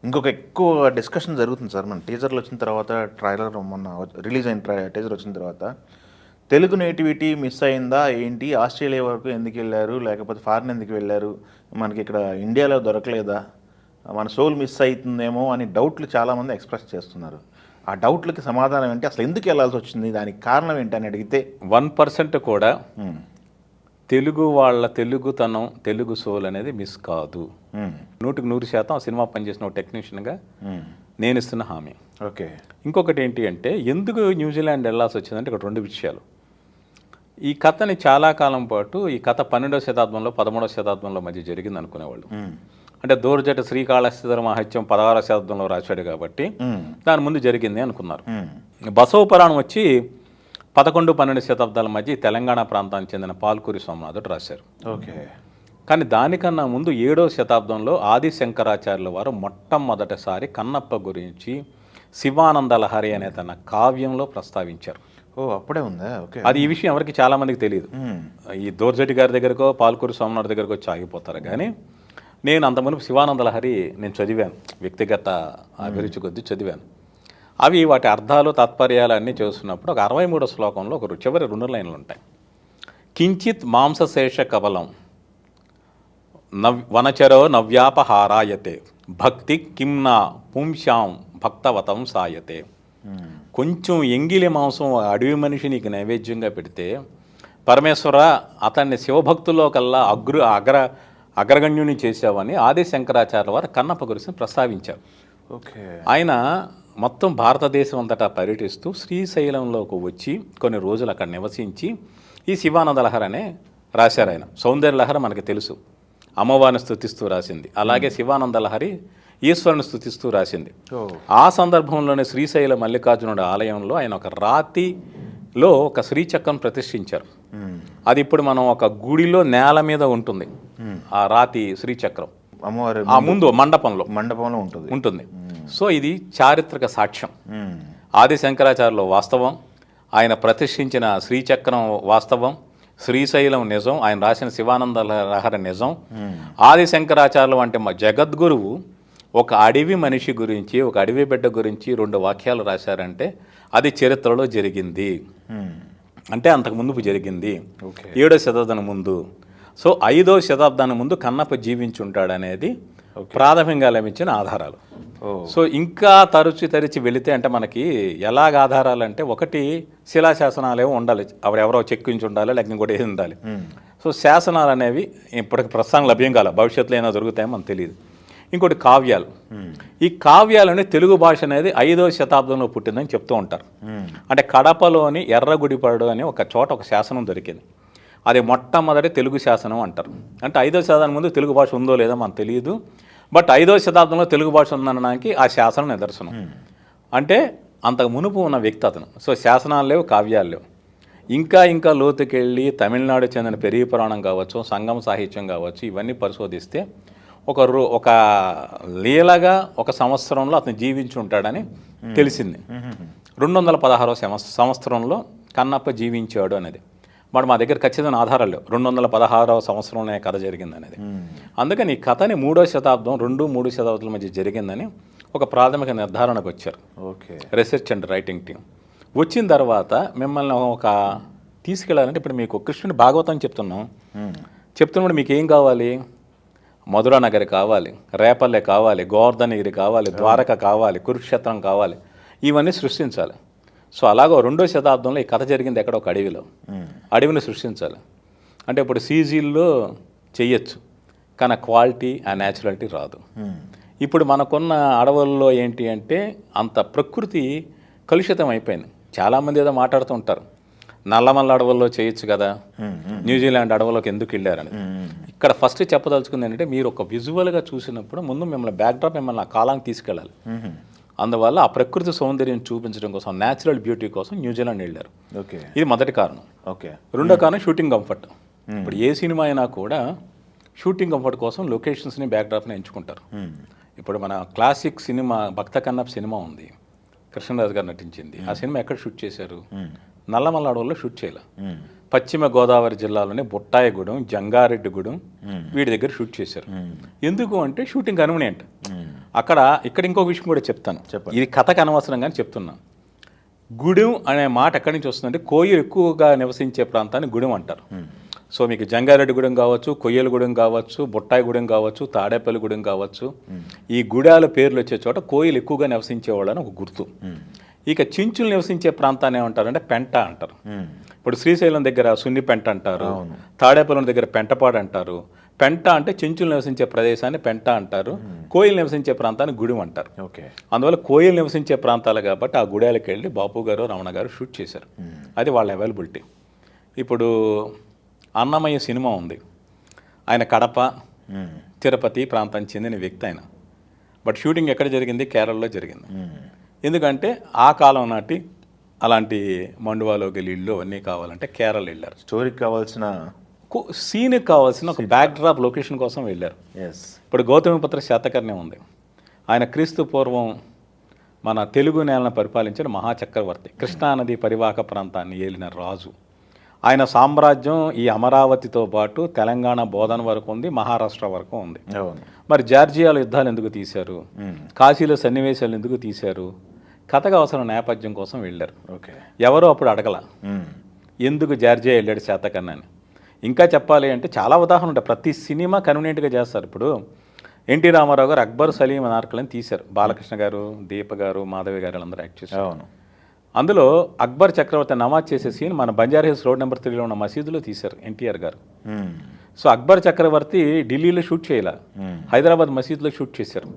ఇంకొక ఎక్కువ డిస్కషన్ జరుగుతుంది సార్. మన టీజర్లు వచ్చిన తర్వాత, ట్రైలర్ మొన్న రిలీజ్ అయిన టీజర్ వచ్చిన తర్వాత, తెలుగు నేటివిటీ మిస్ అయిందా ఏంటి? ఆస్ట్రేలియా వరకు ఎందుకు వెళ్ళారు? లేకపోతే ఫారిన్ ఎందుకు వెళ్ళారు? మనకి ఇక్కడ ఇండియాలో దొరకలేదా? మన సోల్ మిస్ అవుతుందేమో అని డౌట్లు చాలామంది ఎక్స్ప్రెస్ చేస్తున్నారు. ఆ డౌట్లకి సమాధానం ఏంటి? అసలు ఎందుకు వెళ్ళాల్సి వచ్చింది? దానికి కారణం ఏంటి అని అడిగితే 1% కూడా తెలుగు వాళ్ళ తెలుగుతనం, తెలుగు సోల్ అనేది మిస్ కాదు. 100% ఆ సినిమా పనిచేసిన ఒక టెక్నీషియన్గా నేను ఇస్తున్న హామీ. ఓకే. ఇంకొకటి ఏంటి అంటే, ఎందుకు న్యూజిలాండ్ వెళ్ళాల్సి వచ్చిందంటే ఇక్కడ 2 విషయాలు. ఈ కథని చాలా కాలం పాటు ఈ కథ 12వ శతాబ్దంలో 13వ శతాబ్దంలో మధ్య జరిగింది అనుకునేవాళ్ళు. అంటే దూర్జట శ్రీకాళహస్తి మహత్యం 16వ శతాబ్దంలో రాశాడు కాబట్టి దాని ముందు జరిగింది అనుకున్నారు. బసవ పురాణం వచ్చి 11-12 శతాబ్దాల మధ్య తెలంగాణ ప్రాంతానికి చెందిన పాల్కూరి సోమనాథుడు రాశారు. ఓకే. కానీ దానికన్నా ముందు 7వ శతాబ్దంలో ఆది శంకరాచార్యుల వారు మొట్టమొదటిసారి కన్నప్ప గురించి శివానంద లహరి అనే తన కావ్యంలో ప్రస్తావించారు. ఓ, అప్పుడే ఉందా? ఓకే. అది ఈ విషయం ఎవరికి చాలామందికి తెలియదు. ఈ దోర్జటి గారి దగ్గరకో పాల్కూరి సోమనాథ్ దగ్గరకో వచ్చి ఆగిపోతారు. కానీ నేను అంతమునుపు శివానంద లహరి నేను చదివాను, వ్యక్తిగత అభిరుచి కొద్దీ చదివాను. అవి వాటి అర్థాలు తాత్పర్యాలు అన్నీ చూస్తున్నప్పుడు ఒక 63వ శ్లోకంలో ఒక చివరి 2 లైన్లు ఉంటాయి. కించిత్ మాంసశేష కవలం వనచరో నవ్యాపహారాయతే భక్తి కిమ్నా పుంశాం భక్తవతం సాయతే. కొంచెం ఎంగిలి మాంసం అడవి మనిషి నీకు నైవేద్యంగా పెడితే పరమేశ్వర అతన్ని శివభక్తుల్లో కల్లా అగ్రగణ్యుని చేశావని ఆది శంకరాచార్య వారు కన్నప్ప గురించి ప్రస్తావించారు. ఓకే. ఆయన మొత్తం భారతదేశం అంతటా పర్యటిస్తూ శ్రీశైలంలోకి వచ్చి కొన్ని రోజులు అక్కడ నివసించి ఈ శివానంద లహరి అనే రాశారు. ఆయన సౌందర్య లహరి మనకు తెలుసు, అమ్మవారిని స్తుతిస్తూ రాసింది. అలాగే శివానంద లహరి ఈశ్వరుని స్తుతిస్తూ రాసింది. ఆ సందర్భంలోనే శ్రీశైల మల్లికార్జునుడి ఆలయంలో ఆయన ఒక రాతిలో ఒక శ్రీచక్రం ప్రతిష్ఠించారు. అది ఇప్పుడు మనం ఒక గుడిలో నేల మీద ఉంటుంది. ఆ రాతి శ్రీచక్రం అమ్మవారి ఆ ముందు మండపంలో ఉంటుంది. సో ఇది చారిత్రక సాక్ష్యం. ఆది శంకరాచార్యులు వాస్తవం, ఆయన ప్రతిష్ఠించిన శ్రీచక్రం వాస్తవం, శ్రీశైలం నిజం, ఆయన రాసిన శివానంద లహరి నిజం. ఆది శంకరాచార్యులు అంటే మా జగద్గురువు ఒక అడవి మనిషి గురించి, ఒక అడవి బిడ్డ గురించి 2 వాక్యాలు రాశారంటే అది చరిత్రలో జరిగింది. అంటే అంతకు ముందు జరిగింది 7వ శతాబ్దం ముందు. సో 5వ శతాబ్దానికి ముందు కన్నప్ప జీవించుంటాడనేది ప్రాథమికంగా లభించిన ఆధారాలు. సో ఇంకా తరచి వెళితే అంటే మనకి ఎలాగ ఆధారాలు అంటే, ఒకటి శిలాశాసనాలు ఉండాలి, అవి ఎవరో చెక్కించి ఉండాలి, లేకపోతే ఇంకోటి ఏది ఉండాలి. సో శాసనాలు అనేవి ఇప్పటికి ప్రస్తుతం లభ్యం కాల, భవిష్యత్తులో ఏమైనా దొరుకుతాయో మనకు తెలియదు. ఇంకోటి కావ్యాలు. ఈ కావ్యాలని తెలుగు భాష అనేది 5వ శతాబ్దంలో పుట్టిందని చెప్తూ ఉంటారు. అంటే కడపలోని ఎర్రగుడిపాడు అని ఒక చోట ఒక శాసనం దొరికింది. అది మొట్టమొదటి తెలుగు శాసనం అంటారు. అంటే 5వ శతాబ్దం ముందు తెలుగు భాష ఉందో లేదో మనకు తెలియదు. బట్ 5వ శతాబ్దంలో తెలుగు భాష ఉందనడానికి ఆ శాసనం నిదర్శనం. అంటే అంతకు మునుపు ఉన్న వ్యక్తి అతను. సో శాసనాలు లేవు, కావ్యాలు లేవు. ఇంకా లోతుకెళ్ళి తమిళనాడు చెందిన పెరిగి పురాణం కావచ్చు, సంగమ సాహిత్యం కావచ్చు, ఇవన్నీ పరిశోధిస్తే ఒక లీలగా ఒక సంవత్సరంలో అతను జీవించి ఉంటాడని తెలిసింది. 216వ సంవత్సరంలో కన్నప్ప జీవించాడు అనేది మరి మా దగ్గర ఖచ్చితమైన ఆధారాలు లేవు. 216వ సంవత్సరంలోనే కథ జరిగింది అనేది. అందుకని ఈ కథని 3వ శతాబ్దం 2-3 శతాబ్దాల మధ్య జరిగిందని ఒక ప్రాథమిక నిర్ధారణకు వచ్చారు. Okay. Research and writing team వచ్చిన తర్వాత మిమ్మల్ని ఒక తీసుకెళ్ళాలంటే, ఇప్పుడు మీకు కృష్ణుడి భాగవతం చెప్తున్నప్పుడు మీకు ఏం కావాలి? మధురా నగరి కావాలి, రేపల్లె కావాలి, గోవర్ధనగిరి కావాలి, ద్వారక కావాలి, కురుక్షేత్రం కావాలి, ఇవన్నీ సృష్టించాలి. సో అలాగో 2వ శతాబ్దంలో ఈ కథ జరిగింది ఎక్కడ? ఒక అడవిలో. అడవిని సృష్టించాలి అంటే ఇప్పుడు సీజీల్లో చెయ్యొచ్చు, కానీ క్వాలిటీ ఆ న్యాచురాలిటీ రాదు. ఇప్పుడు మనకున్న అడవుల్లో ఏంటి అంటే అంత ప్రకృతి కలుషితం అయిపోయింది. చాలామంది ఏదో మాట్లాడుతూ ఉంటారు, నల్లమల్ల అడవుల్లో చేయొచ్చు కదా, న్యూజిలాండ్ అడవులోకి ఎందుకు వెళ్ళారని. ఇక్కడ ఫస్ట్ చెప్పదలుచుకుంది ఏంటంటే, మీరు ఒక విజువల్గా చూసినప్పుడు ముందు మిమ్మల్ని బ్యాక్డ్రాప్ మిమ్మల్ని ఆ కాలానికి తీసుకెళ్ళాలి. అందువల్ల ఆ ప్రకృతి సౌందర్యం చూపించడం కోసం, న్యాచురల్ బ్యూటీ కోసం న్యూజిలాండ్ వెళ్ళారు. ఓకే. ఇది మొదటి కారణం. ఓకే. రెండో కారణం షూటింగ్ కంఫర్ట్. ఇప్పుడు ఏ సినిమా అయినా కూడా షూటింగ్ కంఫర్ట్ కోసం లొకేషన్స్ని బ్యాక్డ్రాప్ని ఎంచుకుంటారు. ఇప్పుడు మన క్లాసిక్ సినిమా భక్త కన్నప్ప సినిమా ఉంది, కృష్ణరాజు గారు నటించింది. ఆ సినిమా ఎక్కడ షూట్ చేశారు? నల్లమల్ల అడవుల్లో షూట్ చేయాలి. పశ్చిమ గోదావరి జిల్లాలోని బుట్టాయిగూడెం, జంగారెడ్డిగూడెం వీడి దగ్గర షూట్ చేశారు. ఎందుకు అంటే షూటింగ్ కన్వీనియంట్. ఇక్కడ ఇంకొక విషయం కూడా చెప్తాను. చెప్పండి. ఇది కథకు అనవసరం కానీ చెప్తున్నా. గుడెం అనే మాట ఎక్కడి నుంచి వస్తుందంటే కోయలు ఎక్కువగా నివసించే ప్రాంతాన్ని గుడెం అంటారు. సో మీకు జంగారెడ్డిగూడెం కావచ్చు, కొయ్యలగూడెం కావచ్చు, బుట్టాయిగూడెం కావచ్చు, తాడేపల్లిగూడెం కావచ్చు, ఈ గుడాల పేర్లు వచ్చే చోట కోయలు ఎక్కువగా నివసించేవాళ్ళని ఒక గుర్తు. ఇక చించులు నివసించే ప్రాంతాన్ని ఏమంటారంటే పెంట అంటారు. ఇప్పుడు శ్రీశైలం దగ్గర సున్ని పెంట అంటారు, తాడేపల్లి దగ్గర పెంటపాడు అంటారు. పెంట అంటే చెంచులు నివసించే ప్రదేశాన్ని పెంట అంటారు, కోయిలు నివసించే ప్రాంతాన్ని గుడి అంటారు. ఓకే. అందువల్ల కోయిలు నివసించే ప్రాంతాలు కాబట్టి ఆ గుడాలకు వెళ్ళి బాపు గారు రమణ గారు షూట్ చేశారు. అది వాళ్ళ అవైలబిలిటీ. ఇప్పుడు అన్నమయ్య సినిమా ఉంది, ఆయన కడప తిరుపతి ప్రాంతానికి చెందిన వ్యక్తి ఆయన. బట్ షూటింగ్ ఎక్కడ జరిగింది? కేరళలో జరిగింది. ఎందుకంటే ఆ కాలం నాటి అలాంటి మండువాలోకి ఇల్లు అన్నీ కావాలంటే కేరళ వెళ్ళారు. స్టోరీకి కావాల్సిన సీన్కి కావాల్సిన ఒక బ్యాక్ డ్రాప్ లొకేషన్ కోసం వెళ్ళారు. ఇప్పుడు గౌతమిపుత్ర శాతకర్ణి ఉంది. ఆయన క్రీస్తు పూర్వం మన తెలుగు నేలను పరిపాలించిన మహాచక్రవర్తి, కృష్ణానది పరివాహక ప్రాంతాన్ని ఏలిన రాజు. ఆయన సామ్రాజ్యం ఈ అమరావతితో పాటు తెలంగాణ బోధన వరకు ఉంది, మహారాష్ట్ర వరకు ఉంది. మరి జార్జియాలో యుద్ధాలు ఎందుకు తీశారు, కాశీలో సన్నివేశాలు ఎందుకు తీశారు? కథకు అవసరం నేపథ్యం కోసం వెళ్ళారు. ఎవరో అప్పుడు అడగల ఎందుకు జార్జియా వెళ్ళాడు శాతకర్ణి అని. ఇంకా చెప్పాలి అంటే చాలా ఉదాహరణ ఉంటాయి. ప్రతి సినిమా కన్వీనియంట్గా చేస్తారు. ఇప్పుడు ఎన్టీ రామారావు గారు అక్బర్ సలీం అనార్కలిని తీశారు. బాలకృష్ణ గారు, దీప గారు, మాధవి గారు అందరూ యాక్ట్ చేశారు. అందులో అక్బర్ చక్రవర్తి నమాజ్ చేసే సీన్ మన బంజారాహిల్స్ రోడ్ నెంబర్ 3లో ఉన్న మసీదులో తీశారు ఎన్టీఆర్ గారు. సో అక్బర్ చక్రవర్తి ఢిల్లీలో షూట్ చేయాల, హైదరాబాద్ మసీదులో షూట్ చేశారు.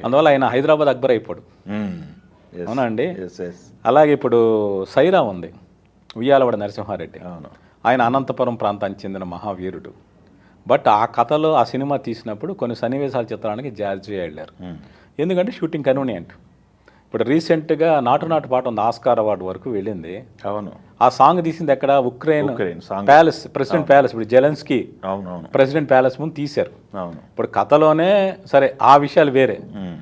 అందువల్ల ఆయన హైదరాబాద్ అక్బర్ అయిపోడు. అవునా అండి? అలాగే ఇప్పుడు సైరా ఉంది, ఉయ్యాలవాడ నరసింహారెడ్డి. ఆయన అనంతపురం ప్రాంతానికి చెందిన మహావీరుడు. బట్ ఆ కథలో ఆ సినిమా తీసినప్పుడు కొన్ని సన్నివేశాల చిత్రానికి జార్జియా వెళ్ళారు. ఎందుకంటే షూటింగ్ కన్వీనియంట్. ఇప్పుడు రీసెంట్గా నాటు నాటు పాట ఉంది, ఆస్కార్ అవార్డు వరకు వెళ్ళింది. అవును. ఆ సాంగ్ తీసింది ఎక్కడ? Ukraine palace, president palace. ఇప్పుడు జెలెన్స్కీ ప్రెసిడెంట్ ప్యాలెస్ ముందు తీశారు. ఇప్పుడు కథలోనే సరే ఆ విషయాలు వేరే,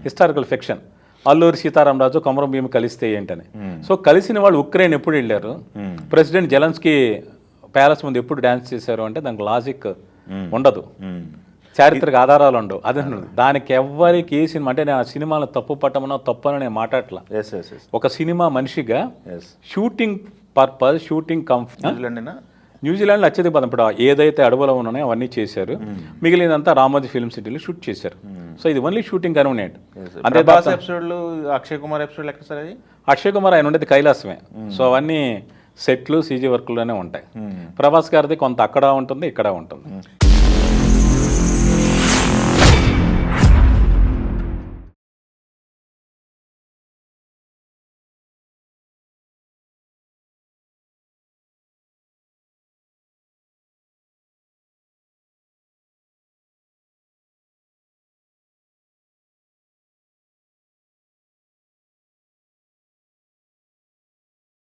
హిస్టారికల్ ఫిక్షన్. అల్లూరి సీతారామరాజు కొమరం భీము కలిస్తే ఏంటని. సో కలిసిన వాళ్ళు ఉక్రెయిన్ ఎప్పుడు వెళ్ళారు, ప్రెసిడెంట్ జెలెన్స్కీ ప్యాలెస్ ముందు ఎప్పుడు డ్యాన్స్ చేశారు అంటే దానికి లాజిక్ ఉండదు, చారిత్రక ఆధారాలు ఉండవు. అదే దానికి ఎవ్వరికి ఏ సినిమా అంటే నేను ఆ సినిమాలో తప్పు పట్టమన్నా తప్పని నేను మాట్లాడట్లా. ఒక సినిమా మనిషిగా షూటింగ్ పర్పస్, షూటింగ్ న్యూజిలాండ్లో అత్యధిక పదం. ఇప్పుడు ఏదైతే అడవులో ఉన్నాయో అవన్నీ చేశారు, మిగిలినంతా రామోజీ ఫిల్మ్ సిటీలో షూట్ చేశారు. సో ఇది ఓన్లీ షూటింగ్ కన్వీనియంట్. అంటే అక్షయ్ కుమార్ ఎపిసోడ్ ఎక్కడ సార్? అది అక్షయ్ కుమార్ ఆయన ఉండేది కైలాసమే. సో అవన్నీ సెట్లు, సీజీ వర్క్లోనే ఉంటాయి. ప్రభాస్ గారిది కొంత అక్కడ ఉంటుంది, ఇక్కడ ఉంటుంది.